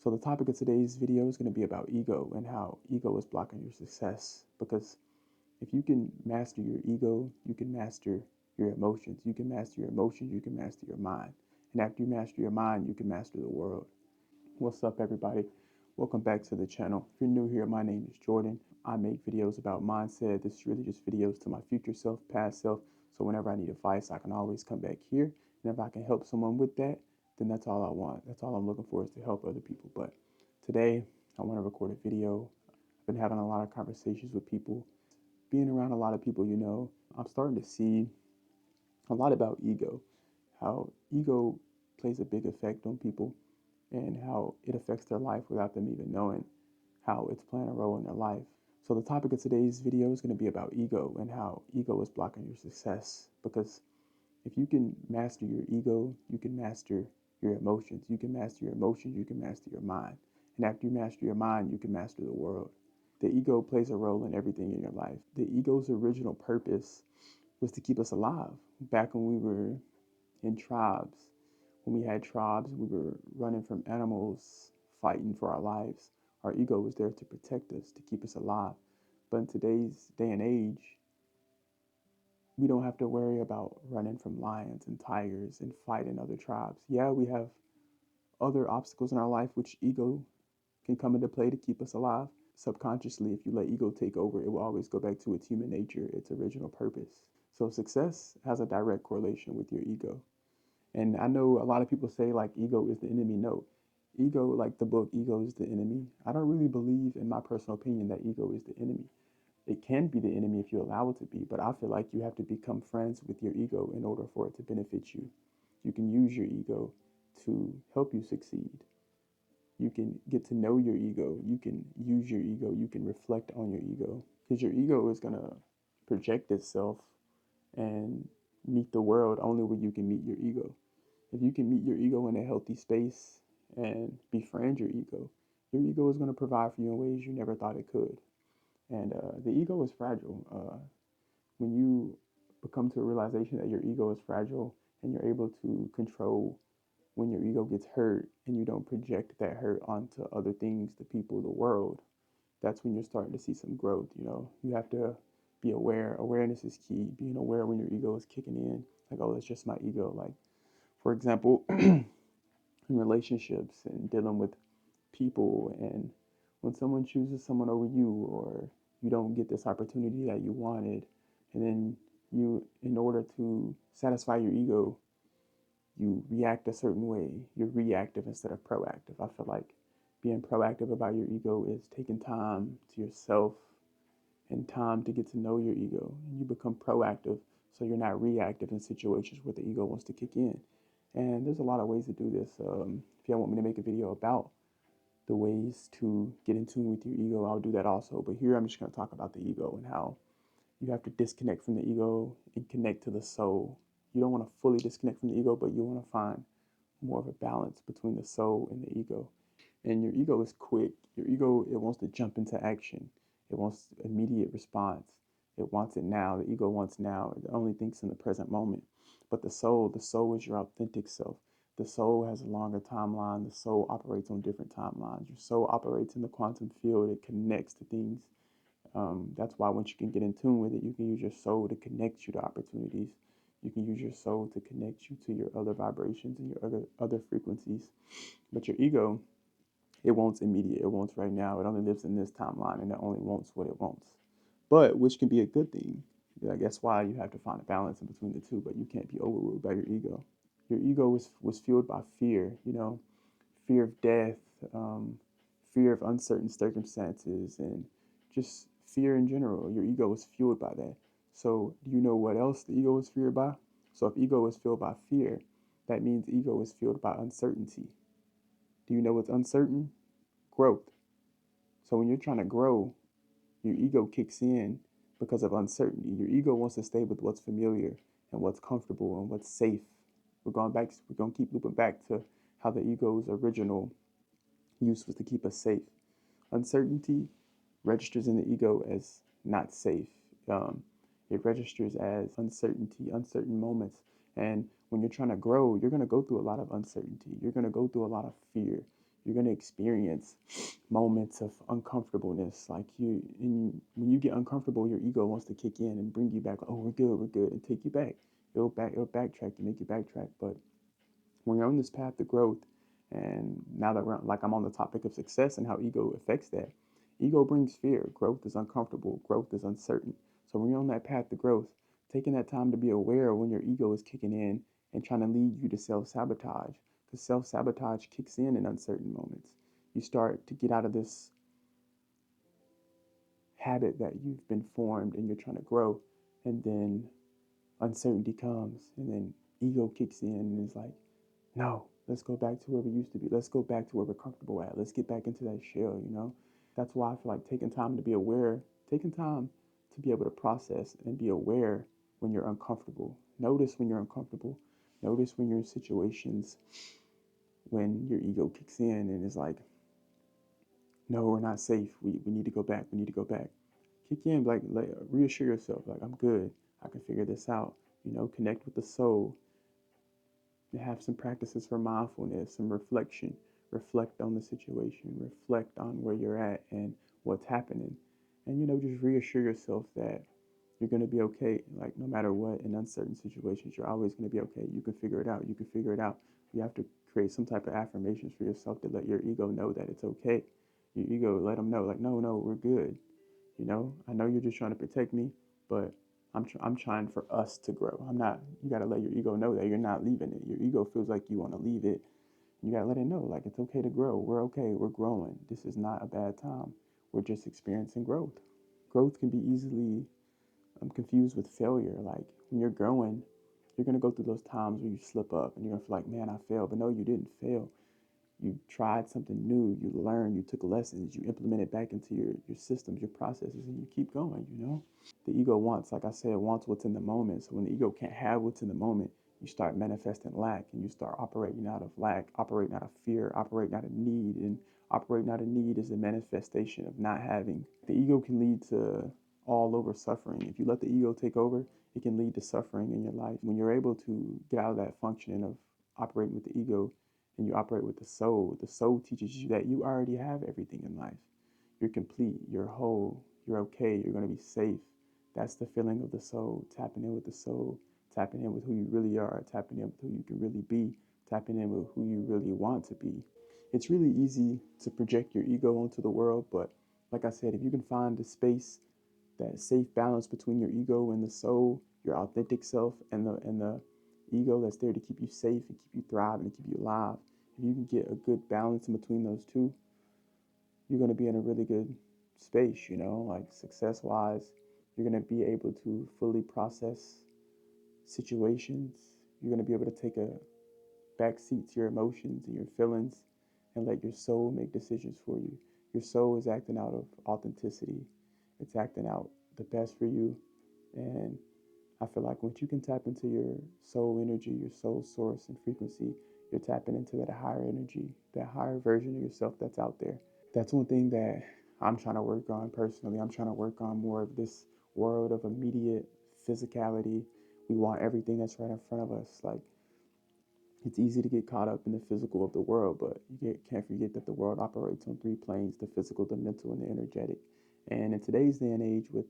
So the topic of today's video is going to be about ego and how ego is blocking your success. Because if you can master your ego, you can master your emotions. You can master your emotions, you can master your mind. And after you master your mind, you can master the world. What's up, everybody? Welcome back to the channel. If you're new here, my name is Jordan. I make videos about mindset. This is really just videos to my future self, past self. So whenever I need advice, I can always come back here. And if I can help someone with that, then that's all I want. That's all I'm looking for, is to help other people. But today, I want to record a video. I've been having a lot of conversations with people, being around a lot of people, I'm starting to see a lot about ego, how ego plays a big effect on people and how it affects their life without them even knowing how it's playing a role in their life. So the topic of today's video is going to be about ego and how ego is blocking your success. Because if you can master your ego, you can master your emotions. You can master your emotions, you can master your mind. And after you master your mind, you can master the world. The ego plays a role in everything in your life. The ego's original purpose was to keep us alive. Back when we were in tribes, when we had tribes, we were running from animals, fighting for our lives. Our ego was there to protect us, to keep us alive. But in today's day and age, we don't have to worry about running from lions and tigers and fighting other tribes. Yeah, we have other obstacles in our life which ego can come into play to keep us alive. Subconsciously, if you let ego take over, it will always go back to its human nature, its original purpose. So success has a direct correlation with your ego. And I know a lot of people say like ego is the enemy. No, ego, like the book, ego is the enemy. I don't really believe, in my personal opinion, that ego is the enemy. It can be the enemy if you allow it to be, but I feel like you have to become friends with your ego in order for it to benefit you. You can use your ego to help you succeed. You can get to know your ego. You can use your ego. You can reflect on your ego, because your ego is going to project itself and meet the world only where you can meet your ego. If you can meet your ego in a healthy space and befriend your ego is going to provide for you in ways you never thought it could. And the ego is fragile. When you become to a realization that your ego is fragile and you're able to control when your ego gets hurt and you don't project that hurt onto other things, the people, the world, that's when you're starting to see some growth. You have to be aware. Awareness is key. Being aware when your ego is kicking in, like, oh, that's just my ego. Like, for example, in relationships and dealing with people, and when someone chooses someone over you, or you don't get this opportunity that you wanted, and then you, in order to satisfy your ego, you react a certain way. You're reactive instead of proactive. I feel like being proactive about your ego is taking time to yourself and time to get to know your ego. And you become proactive so you're not reactive in situations where the ego wants to kick in. And there's a lot of ways to do this. If you want me to make a video about the ways to get in tune with your ego, I'll do that also. But here I'm just going to talk about the ego and how you have to disconnect from the ego and connect to the soul. You don't want to fully disconnect from the ego, but you want to find more of a balance between the soul and the ego. And your ego is quick. Your ego, it wants to jump into action. It wants immediate response. It wants it now. The ego wants now. It only thinks in the present moment. But the soul is your authentic self. The soul has a longer timeline. The soul operates on different timelines. Your soul operates in the quantum field. It connects to things. That's why once you can get in tune with it, you can use your soul to connect you to opportunities. You can use your soul to connect you to your other vibrations and your other frequencies. But your ego, it wants immediate. It wants right now. It only lives in this timeline, and it only wants what it wants. But which can be a good thing. I guess why you have to find a balance in between the two. But you can't be overruled by your ego. Your ego was fueled by fear. Fear of death, fear of uncertain circumstances, and just fear in general. Your ego is fueled by that. So, do you know what else the ego is fueled by? So, if ego is fueled by fear, that means ego is fueled by uncertainty. Do you know what's uncertain? Growth. So, when you're trying to grow, your ego kicks in because of uncertainty. Your ego wants to stay with what's familiar and what's comfortable and what's safe. We're going to keep looping back to how the ego's original use was to keep us safe. Uncertainty registers in the ego as not safe. It registers as uncertainty, uncertain moments. And when you're trying to grow, you're going to go through a lot of uncertainty. You're going to go through a lot of fear. You're going to experience moments of uncomfortableness. Like when you get uncomfortable, your ego wants to kick in and bring you back. Oh, we're good, and take you back. It'll backtrack to make you backtrack. But when you're on this path to growth, and now that I'm on the topic of success and how ego affects that, ego brings fear. Growth is uncomfortable. Growth is uncertain. So when you're on that path to growth, taking that time to be aware when your ego is kicking in and trying to lead you to self sabotage, because self sabotage kicks in uncertain moments. You start to get out of this habit that you've been formed and you're trying to grow, and then uncertainty comes, and then ego kicks in and is like, no, let's go back to where we used to be. Let's go back to where we're comfortable at. Let's get back into that shell. That's why I feel like taking time to be aware, taking time to be able to process and be aware when you're uncomfortable. Notice when you're uncomfortable. Notice when you're in situations when your ego kicks in and is like, no, we're not safe. We need to go back. We need to go back. Kick in, like reassure yourself, like, I'm good. I can figure this out. Connect with the soul. Have some practices for mindfulness, some reflection. Reflect on the situation, reflect on where you're at and what's happening. And, just reassure yourself that you're going to be okay. Like, no matter what, in uncertain situations, you're always going to be okay. You can figure it out. You can figure it out. You have to create some type of affirmations for yourself to let your ego know that it's okay. Your ego, let them know, like, no, we're good. I know you're just trying to protect me, but I'm trying for us to grow. I'm not, you got to let your ego know that you're not leaving it. Your ego feels like you want to leave it. You got to let it know, like, it's okay to grow. We're okay. We're growing. This is not a bad time. We're just experiencing growth. Growth can be easily confused with failure. Like, when you're growing, you're going to go through those times where you slip up and you're going to feel like, man, I failed. But no, you didn't fail. You tried something new, you learned, you took lessons, you implement it back into your systems, your processes, and you keep going. The ego wants, like I said, wants what's in the moment. So when the ego can't have what's in the moment, you start manifesting lack and you start operating out of lack, operating out of fear, operating out of need. And operating out of need is a manifestation of not having. The ego can lead to all over suffering. If you let the ego take over, it can lead to suffering in your life. When you're able to get out of that functioning of operating with the ego and you operate with the soul teaches you that you already have everything in life. You're complete, you're whole, you're okay, you're going to be safe. That's the feeling of the soul, tapping in with the soul, tapping in with who you really are, tapping in with who you can really be, tapping in with who you really want to be. It's really easy to project your ego onto the world, but like I said, if you can find the space, that safe balance between your ego and the soul, your authentic self, and the ego that's there to keep you safe and keep you thriving and keep you alive. If you can get a good balance in between those two, you're going to be in a really good space, like success wise. You're going to be able to fully process situations. You're going to be able to take a back seat to your emotions and your feelings and let your soul make decisions for you. Your soul is acting out of authenticity, it's acting out the best for you. And I feel like once you can tap into your soul energy, your soul source and frequency, you're tapping into that higher energy, that higher version of yourself that's out there. That's one thing that I'm trying to work on personally. I'm trying to work on more of this world of immediate physicality. We want everything that's right in front of us. Like, it's easy to get caught up in the physical of the world, but can't forget that the world operates on three planes: the physical, the mental, and the energetic. And in today's day and age, with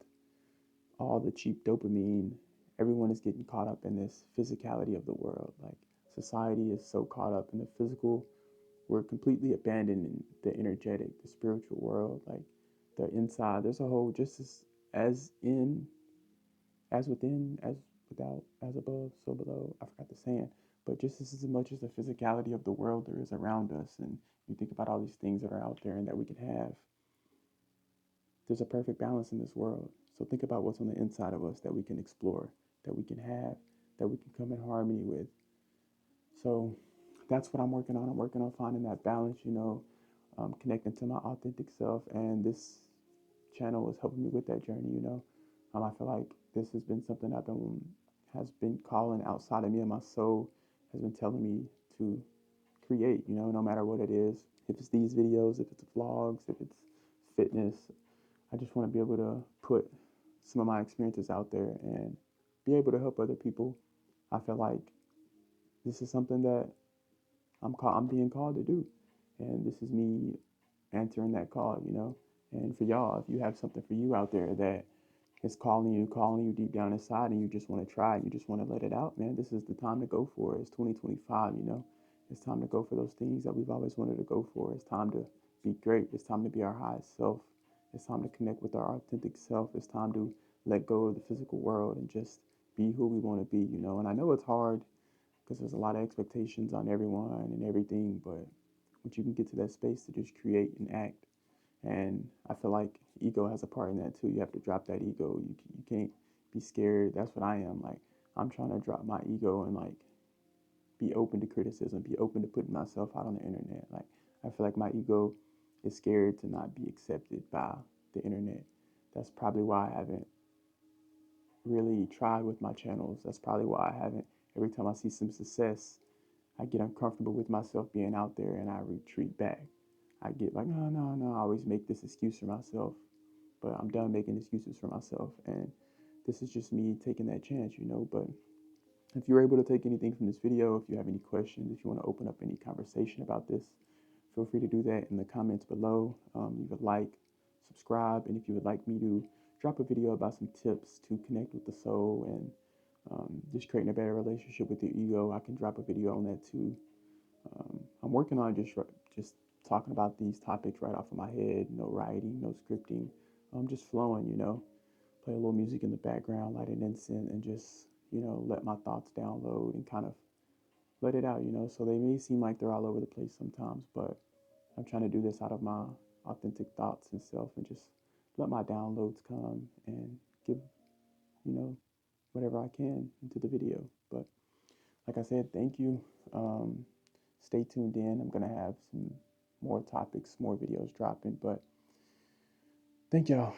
all the cheap dopamine, everyone is getting caught up in this physicality of the world. Like, society is so caught up in the physical, we're completely abandoning the energetic, the spiritual world. Like, the inside, there's a whole, just as in, as within, as without, as above, so below. I forgot the saying, but just as much as the physicality of the world there is around us, and you think about all these things that are out there and that we can have, there's a perfect balance in this world. So think about what's on the inside of us that we can explore, that we can have, that we can come in harmony with. So that's what I'm working on. I'm working on finding that balance, connecting to my authentic self. And this channel is helping me with that journey. I feel like this has been something has been calling outside of me, and my soul has been telling me to create, no matter what it is. If it's these videos, if it's vlogs, if it's fitness, I just want to be able to put some of my experiences out there and be able to help other people. I feel like this is something that I'm being called to do, And this is me answering that call, you know. And for y'all, if you have something for you out there that is calling you deep down inside, and you just want to try it, you just want to let it out, man, this is the time to go for it. It's 2025, you know. It's time to go for those things that we've always wanted to go for. It's time to be great. It's time to be our highest self. It's time to connect with our authentic self. It's time to let go of the physical world and just be who we want to be, you know. And I know it's hard because there's a lot of expectations on everyone and everything, but once you can get to that space to just create and act, and I feel like ego has a part in that too. You have to drop that ego. You can't be scared. That's what I am. Like, I'm trying to drop my ego and like be open to criticism, be open to putting myself out on the internet. Like, I feel like my ego is scared to not be accepted by the internet. That's probably why I haven't really tried with my channels. That's probably why I haven't. Every time I see some success, I get uncomfortable with myself being out there and I retreat back. I get like, no, no, no. I always make this excuse for myself, but I'm done making excuses for myself. And this is just me taking that chance, you know. But if you're able to take anything from this video, if you have any questions, if you want to open up any conversation about this, feel free to do that in the comments below. Leave a like, subscribe, and if you would like me to drop a video about some tips to connect with the soul and just creating a better relationship with your ego, I can drop a video on that too. I'm working on just talking about these topics right off of my head. No writing, no scripting. I'm just flowing, you know. Play a little music in the background, light an incense, and just, you know, let my thoughts download and kind of let it out, you know. So they may seem like they're all over the place sometimes, but I'm trying to do this out of my authentic thoughts and self, and just let my downloads come and give, you know, whatever I can into the video. But like I said, thank you. Stay tuned in. I'm gonna have some more topics, more videos dropping. But thank y'all.